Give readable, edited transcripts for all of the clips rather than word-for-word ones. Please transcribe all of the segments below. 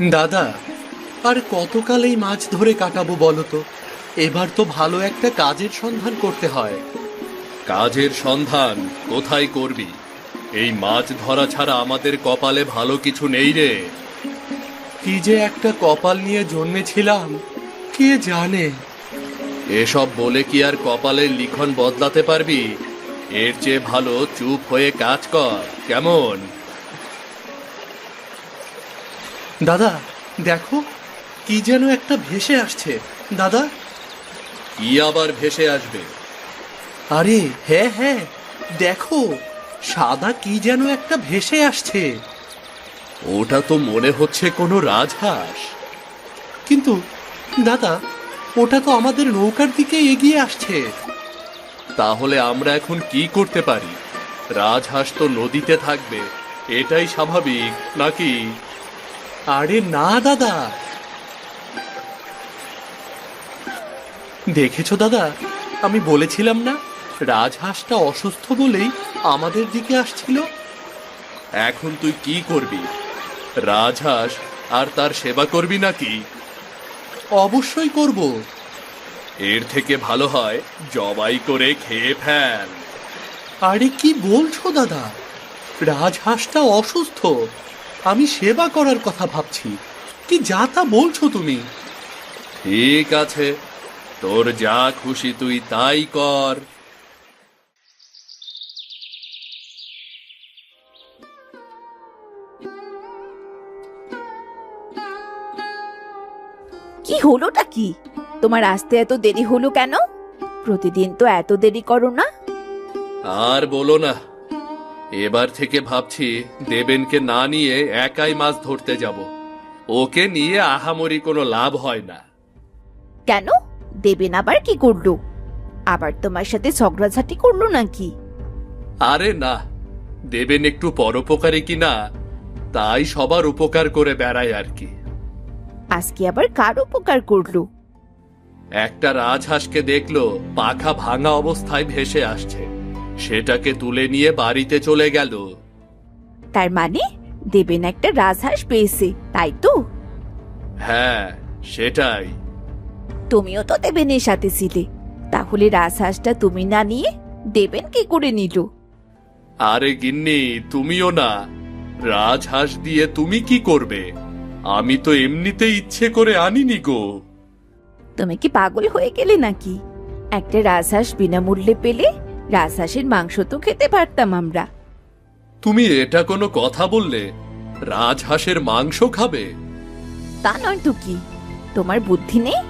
দাদা, আর কতকাল এই মাছ ধরে কাটাবো বলো তো? এবার তো ভালো একটা কাজের সন্ধান করতে হয়। কাজের সন্ধান কোথায় করবি? এই মাছ ধরা ছাড়া আমাদের কপালে ভালো কিছু নেই রে। কি যে একটা কপাল নিয়ে জন্মেছিলাম, কে জানে। এসব বলে কি আর কপালের লিখন বদলাতে পারবি? এর চেয়ে ভালো চুপ হয়ে কাজ কর, কেমন? দাদা দেখো, কি যেন একটা ভেসে আসছে। দাদা, কি আবার ভেসে আসবে? আরে হ্যাঁ হ্যাঁ, দেখো, সাদা কি যেন একটা ভেসে আসছে। ওটা তো মনে হচ্ছে কোনো রাজহাঁস। কিন্তু দাদা, ওটা তো আমাদের নৌকার দিকে এগিয়ে আসছে। তাহলে আমরা এখন কি করতে পারি? রাজহাঁস তো নদীতে থাকবে, এটাই স্বাভাবিক নাকি? আরে না দাদা, দেখেছো দাদা, আমি বলেছিলাম না, রাজহাঁসটা অসুস্থ বলেই আমাদের দিকে আসছিল। এখন তুই কি করবি? রাজহাঁস আর তার সেবা করবি নাকি? অবশ্যই করব। এর থেকে ভালো হয় জবাই করে খেয়ে ফেল। আরে কি বলছো দাদা, রাজহাঁসটা অসুস্থ, আমি সেবা করার কথা ভাবছি। কি যা তা বলছো তুমি? ঠিক আছে, তোর যা খুশি তুই তাই কর। কি হলোটা কি? তোমার আসতে এত দেরি হলো কেন? প্রতিদিন তো এত দেরি করো না। আর বলো না, এবার থেকে ভাবছি দেবেনকে না নিয়ে একাই মাছ ধরতে যাব। ওকে নিয়ে আহামরি কোনো লাভ হয় না। কেন? দেবেন আবার কি করলো? আবার তোমার সাথে ঝগড়াঝাটি করলো নাকি? আরে না, দেবেন একটু পরোপকারী কিনা, তাই সবার উপকার করে বেড়ায় আর কি। আজকে আবার কার উপকার করলো? একটা রাজহাঁসকে দেখলো পাখা ভাঙা অবস্থায় ভেসে আসছে, সেটাকে তুলে নিয়ে বাড়িতে চলে গেল। তার মানে দেবেন একটা রাজহাঁস পেয়েছে, তাই তো? হ্যাঁ, সেটাই। তুমিও তো দেবেনের সাথে ছিলে, তাহলে রাজহাঁসটা তুমি না নিয়ে দেবেন কি করে নিল? আরে গিন্নি, তুমিও না, রাজহাঁস দিয়ে তুমি কি করবে? আমি তো এমনিতে ইচ্ছে করে আনিনি গো। তুমি কি পাগল হয়ে গেলে নাকি? একটা রাজহাঁস বিনামূল্যে পেলে রাজহাঁসের মাংস তো খেতে পারতাম আমরা। তুমি এটা কোনো কথা বললে? রাজহাঁসের মাংস খাবে? তা নয় তো কি, তোমার বুদ্ধি নেই?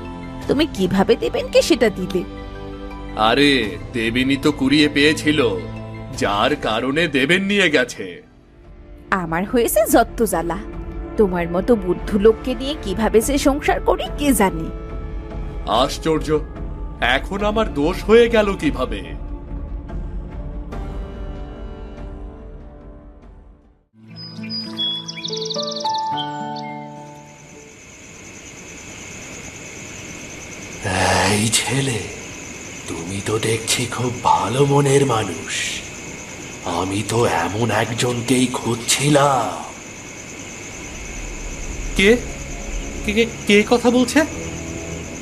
তুমি কিভাবে দেবেনকে সেটা দিলে? আরে দেবিনী তো কুড়িয়ে পেয়েছিল, যার কারণে দেবেন নিয়ে গেছে। আমার হয়েছে যত্ত জ্বালা। তোমার মতো বুদ্ধ লোককে নিয়ে কিভাবে সে সংসার করি কে জানে। আশ্চর্য, এখন আমার দোষ হয়ে গেল কিভাবে? এই ছেলে, তুমি তো দেখছি খুব ভালো মনের মানুষ। আমি তো এমন একজনকেই খুঁজছিলাম। কে কে কে- কে কথা বলছে?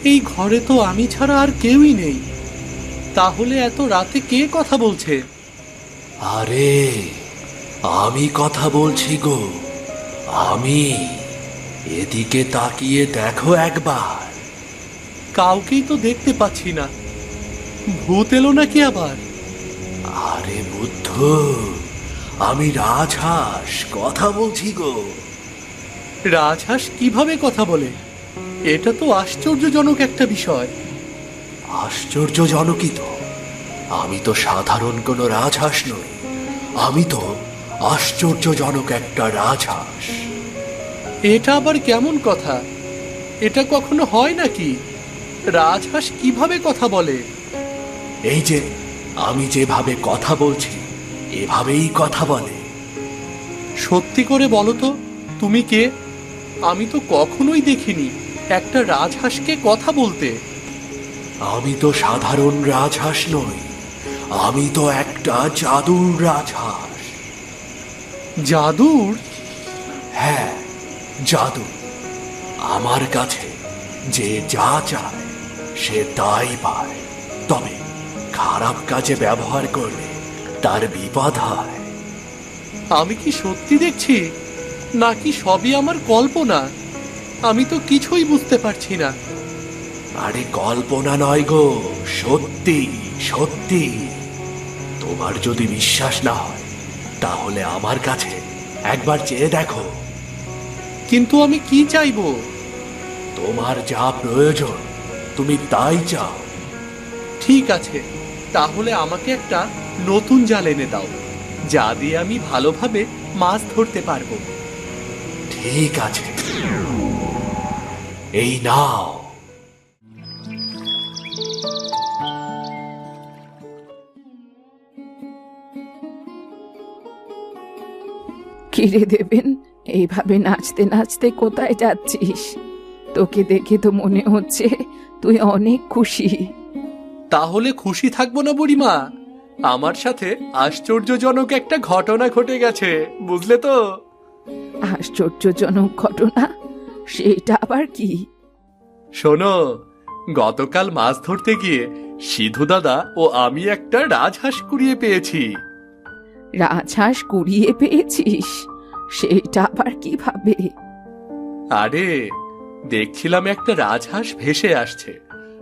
এই ঘরে তো আমি ছাড়া আর কেউই নেই। তাহলে এত রাতে কে কথা বলছে? আরে, আমি কথা বলছি গো, আমি। এদিকে তাকিয়ে দেখো একবার। কাউকেই তো দেখতে পাচ্ছি না। ভূত এলো নাকি আবার? আরে বুদ্ধ, আমি রাজহাঁস কথা বলছি গো। রাজহাঁস কিভাবে কথা বলে? এটা তো আশ্চর্যজনক একটা বিষয়। আশ্চর্যজনকই তো। আমি তো সাধারণ কোনো রাজহাঁস নই, আমি তো আশ্চর্যজনক একটা রাজহাঁস। এটা আবার কেমন কথা? এটা কখনো হয় নাকি? রাজহাঁস কিভাবে কথা বলে? এই যে আমি যেভাবে কথা বলছি, এভাবেই কথা বলে। সত্যি করে বলো তো, তুমি কে? আমি তো কখনোই দেখিনি একটা রাজহাঁসকে কথা বলতে। আমি তো সাধারণ রাজহাঁস নই, আমি তো একটা জাদুর রাজহাঁস। জাদুর? হ্যাঁ, জাদু। আমার কাছে যে যা চায় সে তাই পায়, তবে খারাপ কাজে ব্যবহার করলে তার বিপদ হয়। আমি কি সত্যি দেখছি নাকি সবই আমার কল্পনা? আমি তো কিছুই বুঝতে পারছি না। আরে কল্পনা নয় গো, সত্যি সত্যি। তোমার যদি বিশ্বাস না হয় তাহলে আমার কাছে একবার চেয়ে দেখো। কিন্তু আমি কি চাইবো? তোমার যা প্রয়োজন তুমি তাই চাও। ঠিক আছে, তাহলে আমাকে একটা নতুন জাল এনে দাও, যা দিয়ে আমি ভালোভাবে মাছ ধরতে পারবো। ঠিক আছে, এই নাও। কিরে দেবেন, এইভাবে নাচতে নাচতে কোথায় যাচ্ছিস? তোকে দেখে তো মনে হচ্ছে তুই অনেক খুশি। তাহলে খুশি থাকবো না বুড়িমা? আমার সাথে আশ্চর্যজনক একটা ঘটনা ঘটে গেছে, বুঝলে তো? আশ্চর্যজনক ঘটনা? সেটা আবার কি? শোনো, গতকাল মাছ ধরতে গিয়ে সিধু দাদা ও আমি একটা রাজহাঁস কুড়িয়ে পেয়েছি। রাজহাঁস কুড়িয়ে পেয়েছিস? সেটা আবার কিভাবে? আরে, দেখছিলাম একটা রাজহাঁস ভেসে আসছে।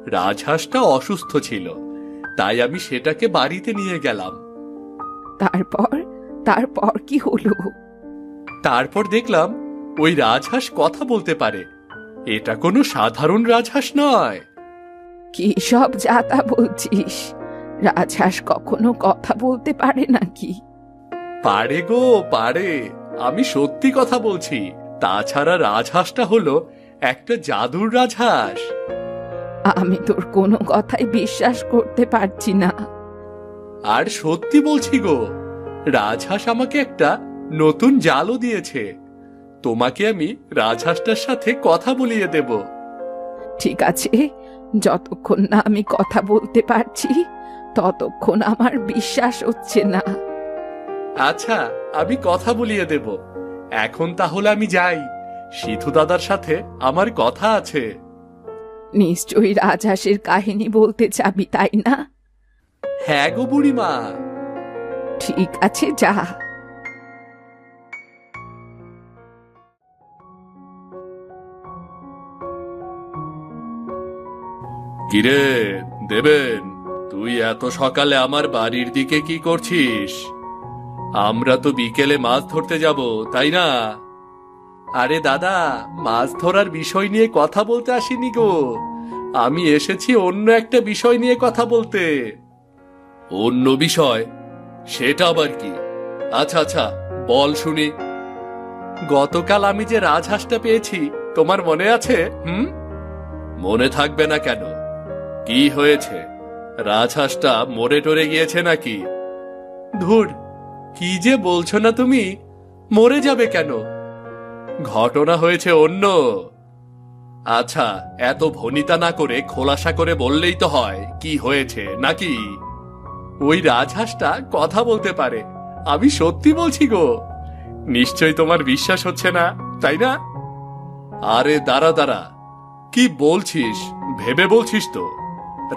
রাজহাঁসটা অসুস্থ ছিল, তাই আমি সেটাকে বাড়িতে নিয়ে গেলাম। তারপর তারপর কি হলো? তারপর দেখলাম ওই রাজহাঁস কথা বলতে পারে। এটা কোনো সাধারণ রাজহাঁস নয়। কি সব যাতা বলছিস? রাজহাঁস কখনো কথা বলতে পারে নাকি? পারে গো, পারে। আমি সত্যি কথা বলছি। তাছাড়া রাজহাঁসটা হলো একটা জাদুর রাজহাঁস। আমি তোর কোনো কথাই বিশ্বাস করতে পারছি না। আর সত্যি বলছি গো, রাজহাঁস আমাকে একটা নতুন জালও দিয়েছে। তোমাকে আমি রাজহাঁসটার সাথে কথা বলিয়ে দেব। ঠিক আছে, যতক্ষণ না আমি কথা বলতে পারছি ততক্ষণ আমার বিশ্বাস হচ্ছে না। আচ্ছা, আমি কথা বলিয়ে দেব। এখন তাহলে আমি যাই। সিধু দাদার সাথে আমার কথা আছে। নিশ্চয়ই রাজহাঁসের কাহিনী বলতে চাবি, তাই না? হ্যাঁ গো বুড়িমা। ঠিক আছে, যা। কিরে দেবেন, তুই এত সকালে আমার বাড়ির দিকে কি করছিস? আমরা তো বিকেলে মাছ ধরতে যাব, তাই না? আরে দাদা, মাছ ধরার বিষয় নিয়ে কথা বলতে আসিনি গো। আমি এসেছি অন্য একটা বিষয় নিয়ে কথা বলতে। অন্য বিষয়? সেটা আবার কি? আচ্ছা আচ্ছা, বল শুনি। গতকাল আমি যে রাজহাঁসটা পেয়েছি, তোমার মনে আছে? মনে থাকবে না কেন? কি হয়েছে? রাজহাঁসটা মরে টরে গিয়েছে নাকি? ধুর, কি যে বলছো না তুমি! মরে যাবে কেন? ঘটনা হয়েছে অন্য। আচ্ছা, এত ভনিতা না করে খোলাসা করে বললেই তো হয় কি হয়েছে, নাকি? ওই রাজহাঁসটা কথা বলতে পারে। আমি সত্যি বলছি গো। নিশ্চয় তোমার বিশ্বাস হচ্ছে না, তাই না? আরে দাঁড়া দাঁড়া, কি বলছিস? ভেবে বলছিস তো?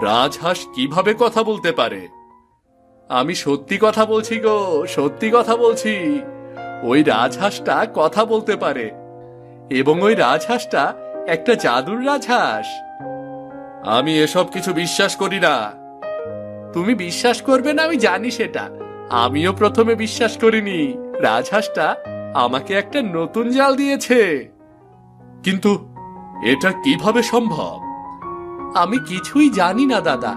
রাজহাঁস কিভাবে কথা বলতে পারে? আমি সত্যি কথা বলছি গো, সত্যি কথা বলছি। ওই রাজহাঁসটা কথা বলতে পারে, এবং ওই রাজহাঁসটা একটা জাদুর রাজহাঁস। আমি এসব কিছু বিশ্বাস করি না। তুমি বিশ্বাস করবে না আমি জানি সেটা। আমিও প্রথমে বিশ্বাস করিনি। রাজহাঁসটা আমাকে একটা নতুন জাল দিয়েছে। কিন্তু এটা কিভাবে সম্ভব? আমি কিছুই জানি না দাদা।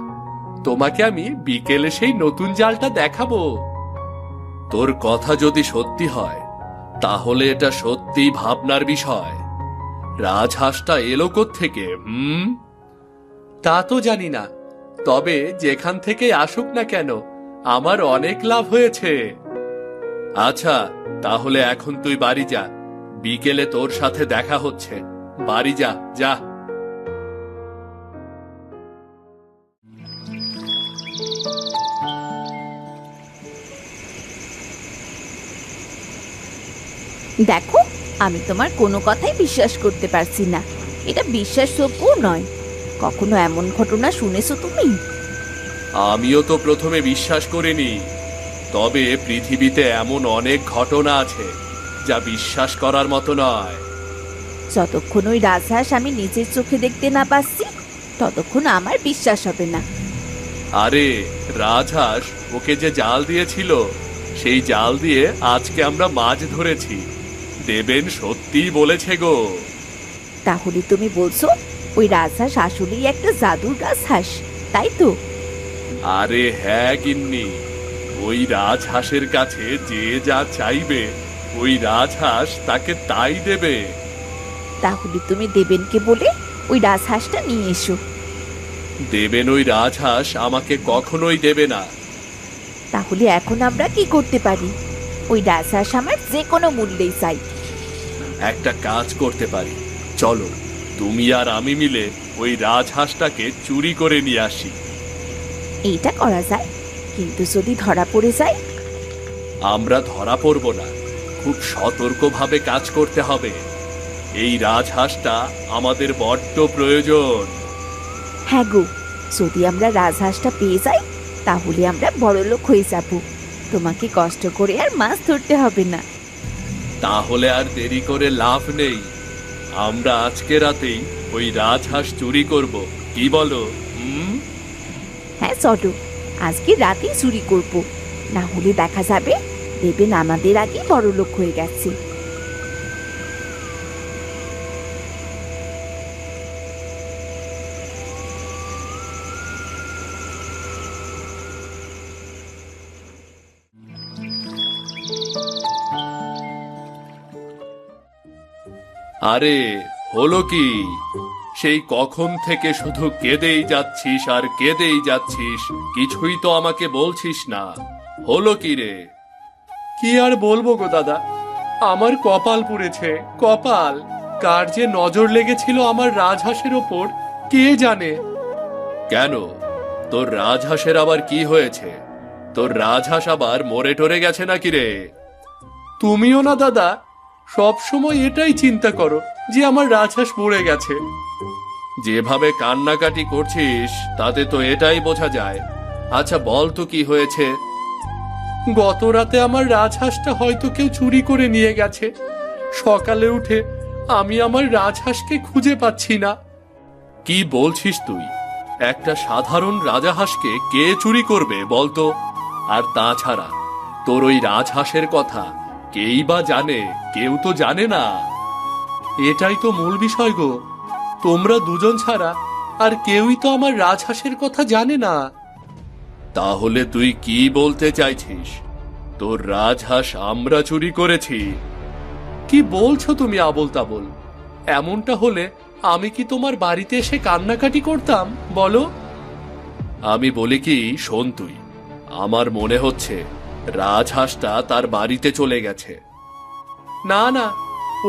তোমাকে আমি বিকেলে সেই নতুন জালটা দেখাবো। তোর কথা যদি সত্যি হয় তাহলে এটা সত্যি ভাবনার বিষয়। রাজহাঁসটা এলো কোত্থেকে? তা তো জানি না, তবে যেখান থেকে আসুক না কেন আমার অনেক লাভ হয়েছে। আচ্ছা, তাহলে এখন তুই বাড়ি যা। বিকেলে তোর সাথে দেখা হচ্ছে। বাড়ি যা, যা। দেখো, আমি তোমার কোনো কথাই বিশ্বাস করতে পারছি না। এটা বিশ্বাসযোগ্য নয়। কখনো এমন ঘটনা শুনেছো তুমি? আমিও তো প্রথমে বিশ্বাস করিনি, তবে পৃথিবীতে এমন অনেক ঘটনা আছে যা বিশ্বাস করার মতো নয়। যতক্ষণ ওই রাজহাঁস আমি নিজের চোখে দেখতে না পাচ্ছি ততক্ষণ আমার বিশ্বাস হবে না। আরে রাজহাঁস ওকে যে জাল দিয়েছিল, সেই জাল দিয়ে আজকে আমরা মাছ ধরেছি। দেবেন সত্যিই বলেছে গো। তাহলে তুমি বলছো ওই রাজহাঁস আসলেই একটা জাদুর রাজহাঁস, তাই তো? আরে হ্যাঁ গিন্নি, ওই রাজহাঁসের কাছে যে যা চাইবে ওই রাজহাঁস তাকে তাই দেবে। তাহলে তুমি দেবেনকে বলে ওই রাজহাঁসটা নিয়ে এসো। দেবেন ওই রাজহাঁস আমাকে কখনোই দেবে না। তাহলে এখন আমরা কি করতে পারি? ওই রাজহাঁস আমার যে কোনো মূল্যেই চাই। একটা কাজ করতে পারি, চলো তুমি আর আমি মিলে ওই রাজহাঁসটাকে চুরি করে নিয়ে আসি। এইটা করা যায়, কিন্তু যদি ধরা পড়ে যায়? আমরা ধরা পড়ব না, খুব সতর্কভাবে কাজ করতে হবে। এই রাজহাঁসটা আমাদের বড্ড প্রয়োজন। হ্যাঁ গো, যদি আমরা রাজহাঁসটা পেয়ে যাই তাহলে আমরা বড়লোক হয়ে যাব। তোমাকে কষ্ট করে আর মাছ ধরতে হবে না। তাহলে আর দেরি করে লাভ নেই, আমরা আজকে রাতেই ওই রাজহাঁস চুরি করব, কি বলো? হ্যাঁ চলো, আজকে রাতেই চুরি করব, না হলে দেখা যাবে দেবেন আমাদের আগে বড়লোক হয়ে গেছে। আরে হলো কি? সেই কখন থেকে শুধু কেঁদেই যাচ্ছিস আর কেঁদেই যাচ্ছিস, কিছুই তো আমাকে বলছিস না। হলো কি রে? কি আর বলবো গো দাদা, আমার কপাল পুড়েছে, কপাল। কার যে নজর লেগেছিল আমার রাজহাঁসের ওপর কে জানে। কেন, তোর রাজহাঁসের আবার কি হয়েছে? তোর রাজহাঁস আবার মরে টরে গেছে নাকি রে? তুমিও না দাদা, সব সময় এটাই চিন্তা করো যে আমার রাজহাঁস মরে গেছে। যেভাবে কান্নাকাটি করছিস তাতে তো এটাই বোঝা যায়। আচ্ছা বল তো কি হয়েছে? গত রাতে আমার রাজহাঁসটা হয়তো কেউ চুরি করে নিয়ে গেছে। সকালে উঠে আমি আমার রাজহাঁসকে খুঁজে পাচ্ছি না। কি বলছিস তুই? একটা সাধারণ রাজহাঁসকে কে চুরি করবে বলতো? আর তাছাড়া তোর ওই রাজহাঁসের কথা কেই বা জানে? কেউ তো জানে না। এটাই তো মূল বিষয় গো, তোমরা দুজন ছাড়া আর কেউই তো আমার রাজহাঁসের কথা জানে না। তাহলে তুই কি বলতে চাইছিস? তোর রাজহাঁস আমরা চুরি করেছি? কি বলছো তুমি আবোল তাবোল? এমনটা হলে আমি কি তোমার বাড়িতে এসে কান্নাকাটি করতাম বলো? আমি বলি কি, শোন তুই, আমার মনে হচ্ছে রাজহাঁসটা তার বাড়িতে চলে গেছে। না না,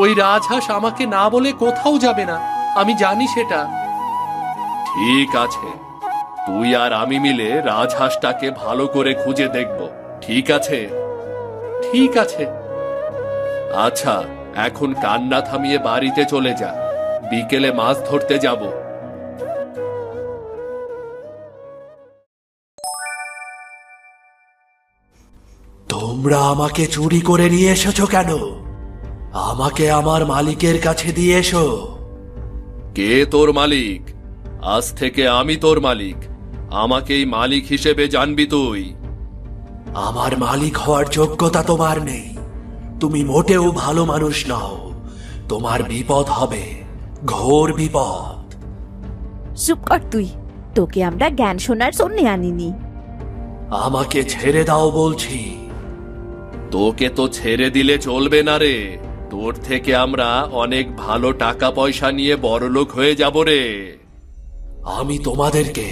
ওই রাজহাঁস আমাকে না বলে কোথাও যাবে না, আমি জানি সেটা। ঠিক আছে, তুই আর আমি মিলে রাজহাঁসটাকে ভালো করে খুঁজে দেখব, ঠিক আছে? ঠিক আছে। আচ্ছা, এখন কান্না থামিয়ে বাড়িতে চলে যা, বিকেলে মাছ ধরতে যাব। তোমরা আমাকে চুরি করে নিয়ে এসেছো কেন? আমাকে আমার মালিকের কাছে দিয়ে এসো। কে তোর মালিক? আজ থেকে আমি তোর মালিক, আমাকেই মালিক হিসেবে জানবি তুই। আমার মালিক হওয়ার যোগ্যতা তোমার নেই। তুমি মোটেও ভালো মানুষ নও। তোমার বিপদ হবে, ঘোর বিপদ। চুপ কর তুই, তোকে আমরা জ্ঞান শোনার জন্য আনিনি। আমাকে ছেড়ে দাও বলছি। তোকে তো ছেড়ে দিলে চলবে না রে, তোর থেকে আমরা অনেক ভালো টাকা পয়সা নিয়ে বড়লোক হয়ে যাব রে। আমি তোমাদেরকে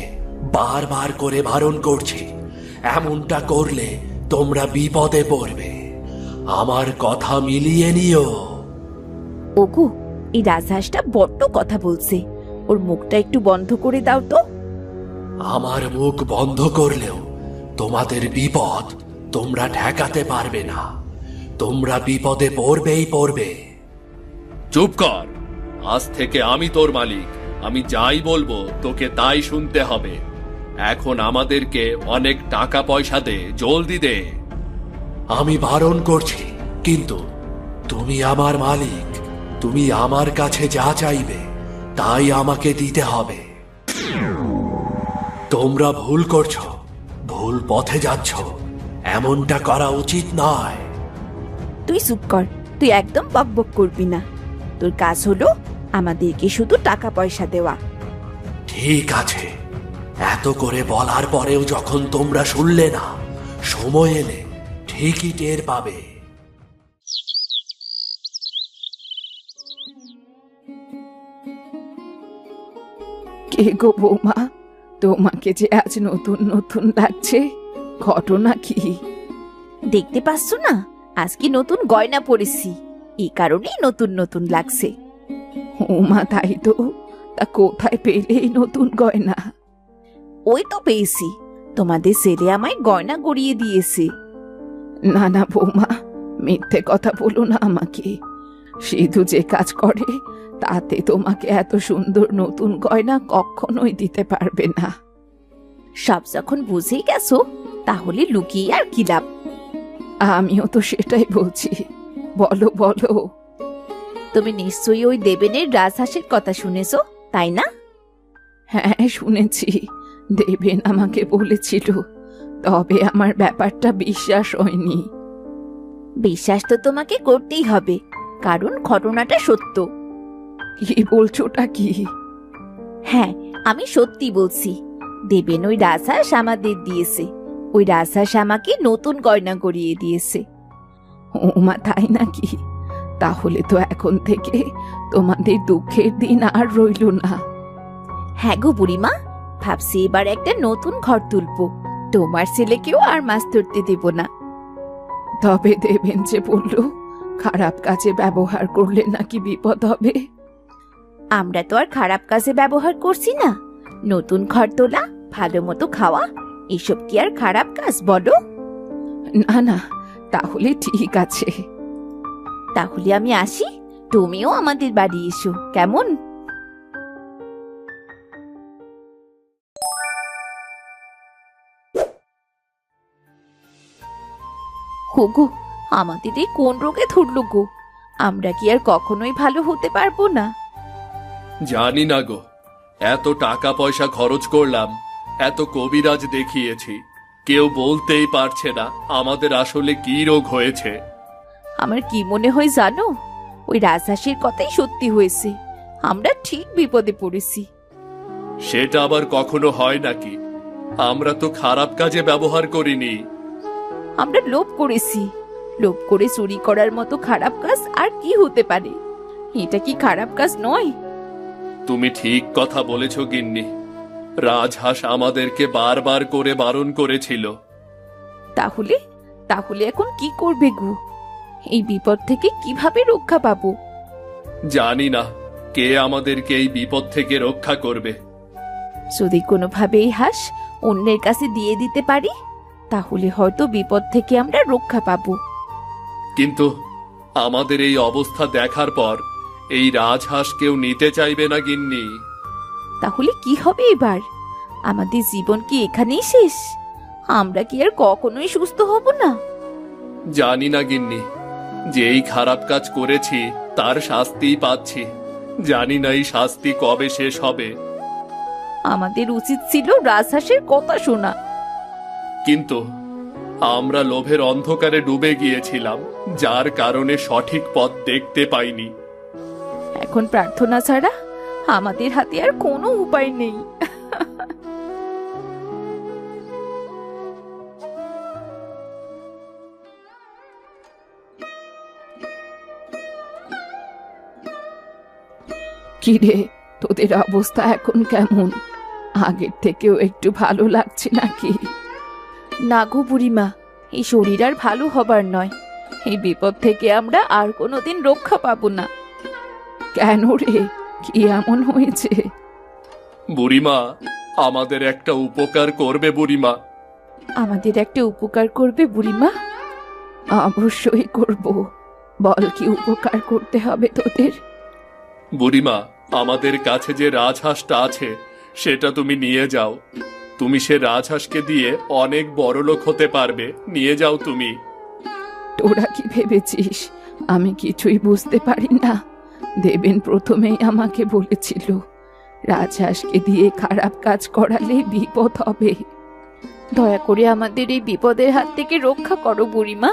বারবার করে বারণ করছি, এমনটা করলে তোমরা বিপদে পড়বে। আমার কথা মিলিয়ে নিও। ওগো, এই রাজহাঁসটা বড্ড কথা বলছে, ওর মুখটা একটু বন্ধ করে দাও তো। আমার মুখ বন্ধ করলেও তোমাদের বিপদ তোমরা ঠেকাতে পারবে না। তোমরা বিপদে পড়বেই পড়বে। চুপ কর। আজ থেকে আমি তোর মালিক। আমি যাই বলবো তোকে তাই শুনতে হবে। এখন আমাদেরকে অনেক টাকা পয়সা দে, জলদি দে। আমি বারণ করছি, কিন্তু তুমি আমার মালিক। তুমি আমার কাছে যা চাইবে তাই আমাকে দিতে হবে। তোমরা ভুল করছো, ভুল পথে যাচ্ছ। এমনটা করা উচিত নয়। তুই চুপ কর, তুই একদম বকবক করবি না। তোর কাজ হলো আমাদেরকে শুধু টাকা পয়সা দেওয়া। ঠিক আছে, এত করে বলার পরেও যখন তোমরা শুনলে না, সময় এলে ঠিকই টের পাবে। কে গো বৌমা, তোমাকে যে আজ নতুন নতুন লাগছে, ঘটনা কি? দেখতে পাচ্ছ না, আজকে নতুন গয়না পরেছি, এই কারণেই নতুন নতুন লাগছে। ওমা তাই তো, তা কোথায় পেলে এই নতুন গয়না? ওই তো পেয়েছি, তোমাদের ছেলে আমায় গয়না গড়িয়ে দিয়েছে। না না বৌমা, মিথ্যে কথা বলো না আমাকে। সিধু যে কাজ করে তাতে তোমাকে এত সুন্দর নতুন গয়না কখনোই দিতে পারবে না। সব যখন বুঝেই গেছো, তাহলে লুকিয়ে আর কি লাভ? আমিও তো সেটাই বলছি, বলো বলো। তুমি নিশ্চয়ই ওই দেবেনের রাজহাঁসের কথা শুনেছো, তাই না? হ্যাঁ শুনেছি, দেবেন আমাকে বলেছিল, তবে আমার ব্যাপারটা বিশ্বাস হয়নি। বিশ্বাস তো তোমাকে করতেই হবে, কারণ ঘটনাটা সত্য। কি বলছোটা কি? হ্যাঁ, আমি সত্যি বলছি। দেবেন ওই রাজহাঁস আমাদের দিয়েছে, ওই রাজহাঁস আমাকে নতুন গয়না গড়িয়ে দিয়েছে। ওমা তাই নাকি? তাহলে তো এখন থেকে তোমাদের দুঃখের দিন আর রইল না। হ্যাঁ গো বুড়িমা, ভাবছি এবার একটা নতুন ঘর তুলবো, তোমার ছেলেকেও আর মাছ ধরতে দেব না। তবে দেবেন যে বলল খারাপ কাজে ব্যবহার করলে নাকি বিপদ হবে। আমরা তো আর খারাপ কাজে ব্যবহার করছি না। নতুন ঘর তোলা, ভালো মতো খাওয়া, এসব কি আর খারাপ কাজ বলো? না না, তাহলে ঠিক আছে। তাহলে আমি আসি, তুমিও আমাদের বাড়ি এসো, কেমন? হোগো, আমাদের এই কোন রোগে ধরলো গো? আমরা কি আর কখনোই ভালো হতে পারবো না? জানি না গো, এত টাকা পয়সা খরচ করলাম, এত কবিরাজ দেখিয়েছি, কেউ বলতেই পারছে না আমাদের আসলে কি রোগ হয়েছে। আমার কি মনে হয় জানো, ওই রাজহাঁসের কথাই সত্যি হয়েছে। আমরা ঠিক বিপদে পড়েছি। সেটা আবার কখনো হয় নাকি? আমরা তো খারাপ কাজে ব্যবহার করিনি। আমরা লোভ করেছি। লোভ করে চুরি করার মতো খারাপ কাজ আর কি হতে পারে? এটা কি খারাপ কাজ নয়? তুমি ঠিক কথা বলেছ গিন্নি। রাজহাঁস আমাদেরকে বারবার করে বারণ করেছিল। তাহলে তাহলে এখন কি করবে গো? এই বিপদ থেকে কিভাবে রক্ষা পাবো? জানি না কে আমাদেরকে এই বিপদ থেকে রক্ষা করবে। যদি কোনোভাবে এই হাঁস অন্যের কাছে দিয়ে দিতে পারি, তাহলে হয়তো বিপদ থেকে আমরা রক্ষা পাবো। কিন্তু আমাদের এই অবস্থা দেখার পর এই রাজহাঁস কেউ নিতে চাইবে না গিন্নি। তাহলে কি হবে এবার? আমাদের জীবন কি এখানেই শেষ? আমরা কি আর কখনোই সুস্থ হব না? জানি না গিন্নি, যেই খারাপ কাজ করেছি তার শাস্তিই পাচ্ছি। জানি না এই শাস্তি কবে শেষ হবে। আমাদের উচিত ছিল রাজহাঁসের কথা শোনা। কিন্তু আমরা লোভের অন্ধকারে ডুবে গিয়েছিলাম, যার কারণে সঠিক পথ দেখতে পাইনি। এখন প্রার্থনা ছাড়া আমাদের হাতে আর কোনো উপায় নেই। কিরে, তোদের অবস্থা এখন কেমন? আগের থেকেও একটু ভালো লাগছে নাকি? না গো বুড়িমা, এই শরীর আর ভালো হবার নয়। এই বিপদ থেকে আমরা আর কোনোদিন রক্ষা পাবো না। কেন রে, কি এমন হয়েছে? বুড়িমা, আমাদের একটা উপকার করবে বুড়িমা? আমাদের একটা উপকার করবে বুড়িমা? অবশ্যই করব। বল কি উপকার করতে হবে তোদের? বুড়িমা, আমাদের কাছে যে রাজহাঁসটা আছে সেটা তুমি নিয়ে যাও। তুমি সে রাজহাঁসকে দিয়ে অনেক বড়লোক হতে পারবে, নিয়ে যাও তুমি। তোরা কি ভেবেছিস আমি কিছুই বুঝতে পারি না? দেবেন প্রথমেই আমাকে বলেছিল রাজহাঁসকে দিয়ে খারাপ কাজ করালে বিপদ হবে। দয়া করে আমাদের এই বিপদের হাত থেকে রক্ষা করো বুড়িমা।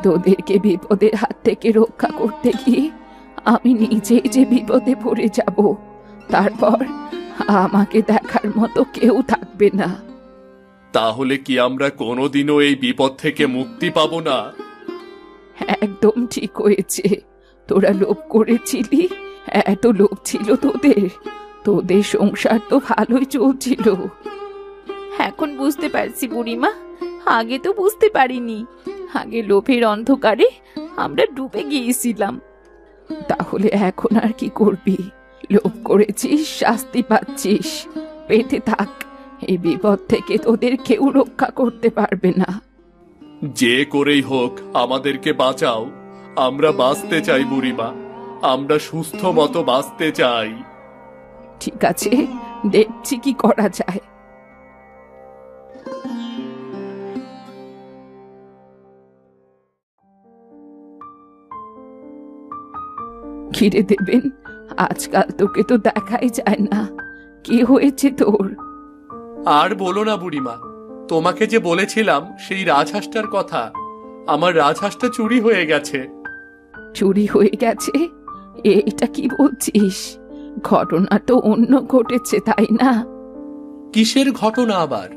তোদেরকে বিপদের হাত থেকে রক্ষা করতে গিয়ে আমি নিজেই যে বিপদে পড়ে যাব, তারপর আমাকে দেখার মতো কেউ থাকবে না। তাহলে কি আমরা কোনোদিনও এই বিপদ থেকে মুক্তি পাবো না? একদম ঠিক হয়েছে। তোরা লোভ করেছিলি, এত লোভ ছিল তোদের। তোদের সংসার তো ভালোই চলছিল। এখন বুঝতে পারছি বুড়িমা, আগে তো বুঝতে পারিনি। আগে লোভের অন্ধকারে আমরা ডুবে গিয়েছিলাম। তাহলে এখন আর কি করবি? লোভ করেছিস, শাস্তি পাচ্ছিস, পেতে থাক। এই বিপদ থেকে তোদের কেউ রক্ষা করতে পারবে না। যে করেই হোক আমাদেরকে বাঁচাও। আমরা বাঁচতে চাই বুড়িমা, আমরা সুস্থ মতো বাঁচতে চাই। ঠিক আছে, দেখছি কি করা যায়। ঘিরে দেবেন, আজকাল তোকে তো দেখাই যায় না। কি হয়েছে তোর? আর বলো না বুড়িমা, তোমাকে যে বলেছিলাম সেই রাজহাঁসটার কথা, আমার রাজহাঁসটা চুরি হয়ে গেছে। চুরি হয়ে গেছে? এটা কি বলছিস? ঘটনা তো অন্য ঘটেছে, তাই না? কিসের ঘটনা আবার?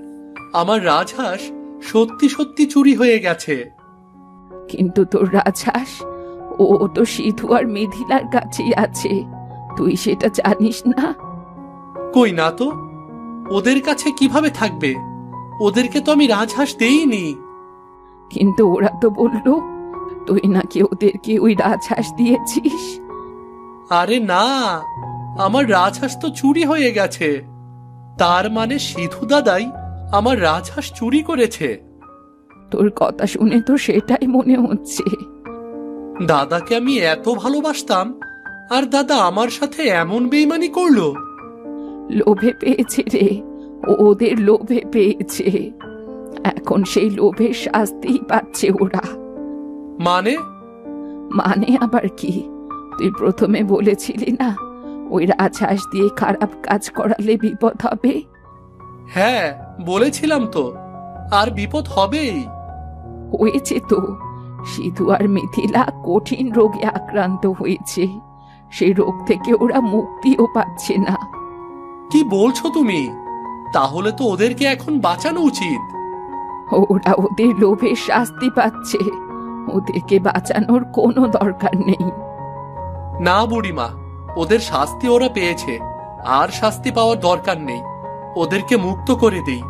আমার রাজহাঁস সত্যি সত্যি চুরি হয়ে গেছে। কিন্তু তোর রাজহাঁস, ও তো সিধু আর মিথিলার কাছেই আছে। তুই সেটা জানিস না? কই না তো, ওদের কাছে কিভাবে থাকবে? ওদেরকে তো আমি রাজহাঁস দেইনি। কিন্তু ওরা তো বললো তুই নাকি ওদেরকে ওই রাজহাঁস দিয়েছিস। আরে না, আমার রাজহাঁস তো চুরি হয়ে গেছে। তার মানে সিধু দাদাই আমার রাজহাঁস চুরি করেছে। তোর কথা শুনে তো সেটাই মনে হচ্ছে। দাদাকে আমি এত ভালোবাসতাম, আর দাদা আমার সাথে এমন বেইমানি করলো। লোভে পেয়েছে রে, ওদের লোভে পেয়েছে। এখন সেই লোভের শাস্তি পাচ্ছে ওরা। মানে? মানে আবার কি? তুই প্রথমে বলেছিলি না ওই রাজহাঁস দিয়ে খারাপ কাজ করালে বিপদ হবে? হ্যাঁ, বলেছিলাম তো, আর বিপদ হবেই। হয়েছে তো। সিধু আর মিথিলা কঠিন রোগে আক্রান্ত হয়েছে। সেই রোগ থেকে ওরা মুক্তিও পাচ্ছে না। কি বলছো তুমি? তাহলে তো ওদেরকে এখন বাঁচানো উচিত। ওরা ওদের লোভের শাস্তি পাচ্ছে, ওদেরকে বাঁচানোর কোনো দরকার নেই। না বুড়িমা, ওদের শাস্তি ওরা পেয়েছে, আর শাস্তি পাওয়ার দরকার নেই। ওদেরকে মুক্ত করে দেই।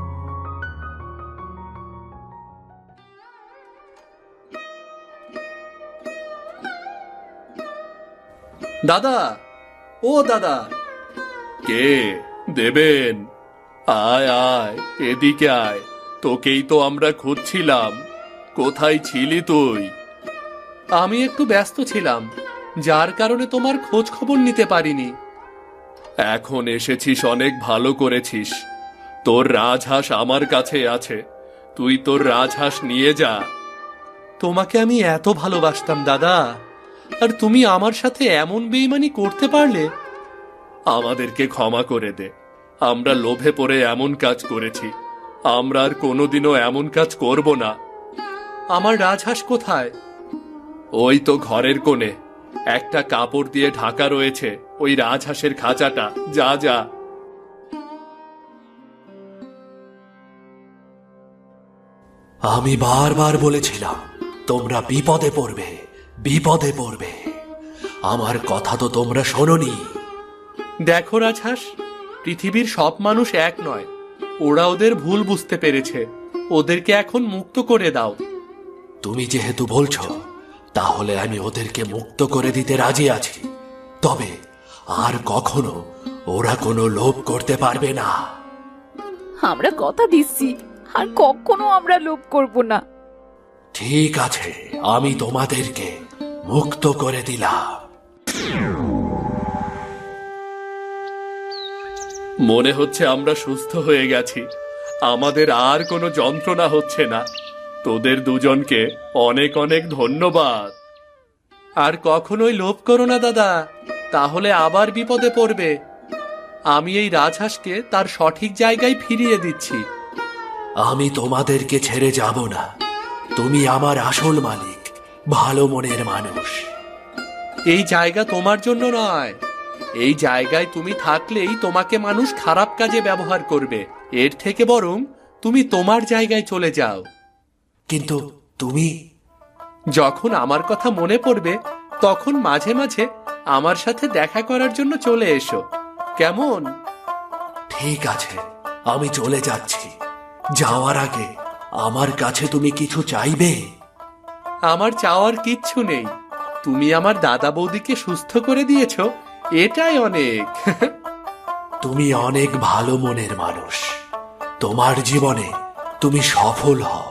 দাদা, ও দাদা। কে? দেবেন? আয় আয়, এদিকে আয়। তোকেই তো আমরা খুঁজছিলাম। কোথায় ছিলি তুই? আমি একটু ব্যস্ত ছিলাম, যার কারণে তোমার খোঁজ খবর নিতে পারিনি। এখন এসেছিস, অনেক ভালো করেছিস। তোর রাজহাঁস আমার কাছে আছে, তুই তোর রাজহাঁস নিয়ে যা। তোমাকে আমি এত ভালোবাসতাম দাদা, আর তুমি আমার সাথে এমন বেইমানি করতে পারলে? আমাদেরকে ক্ষমা করে দে, আমরা লোভে পড়ে এমন কাজ করেছি। আমরা আর কোনোদিনও এমন কাজ করব না। আমার রাজহাঁস কোথায়? ওই তো ঘরের কোণে একটা কাপড় দিয়ে ঢাকা রয়েছে, ওই রাজহাঁসের খাঁচাটা। যা যা। আমি বারবার বলেছিলাম তোমরা বিপদে পড়বে, বিপদে পড়বে। আমার কথা তো তোমরা শোনোনি। দেখো রাজহাঁস, পৃথিবীর সব মানুষ এক নয়। ওরা ওদের ভুল বুঝতে পেরেছে। ওদেরকে এখন মুক্ত করে দাও। তুমি যেহেতু বলছো, তাহলে আমি ওদেরকে মুক্ত করে দিতে রাজি আছি। তবে আর কখনো ওরা কোনো লোভ করতে পারবে না। আমরা কথা দিচ্ছি, আর কখনো আমরা লোভ করব না। ঠিক আছে, আমি তোমাদেরকে মুক্ত করে দিলাম। মনে হচ্ছে আমরা সুস্থ হয়ে গেছি, আমাদের আর কোনো যন্ত্রণা হচ্ছে না। তোদের দুজনকে অনেক অনেক ধন্যবাদ। আর কখনোই লোভ করো না দাদা, তাহলে আবার বিপদে পড়বে। আমি এই রাজহাঁসকে তার সঠিক জায়গায় ফিরিয়ে দিচ্ছি। আমি তোমাদেরকে ছেড়ে যাব না। তুমি আমার আসল মালিক, ভালো মনের মানুষ। এই জায়গা তোমার জন্য নয়। এই জায়গায় তুমি থাকলেই তোমাকে মানুষ খারাপ কাজে ব্যবহার করবে। এর থেকে বরং তুমি তোমার জায়গায় চলে যাও। কিন্তু তুমি যখন আমার কথা মনে পড়বে তখন মাঝে মাঝে আমার সাথে দেখা করার জন্য চলে এসো, কেমন? ঠিক আছে, আমি চলে যাচ্ছি। যাওয়ার আগে আমার কাছে তুমি কিছু চাইবে? আমার চাওয়ার কিচ্ছু নেই। তুমি আমার দাদা বৌদিকে সুস্থ করে দিয়েছো, এটাই অনেক। তুমি অনেক ভালো মনের মানুষ। তোমার জীবনে তুমি সফল হও।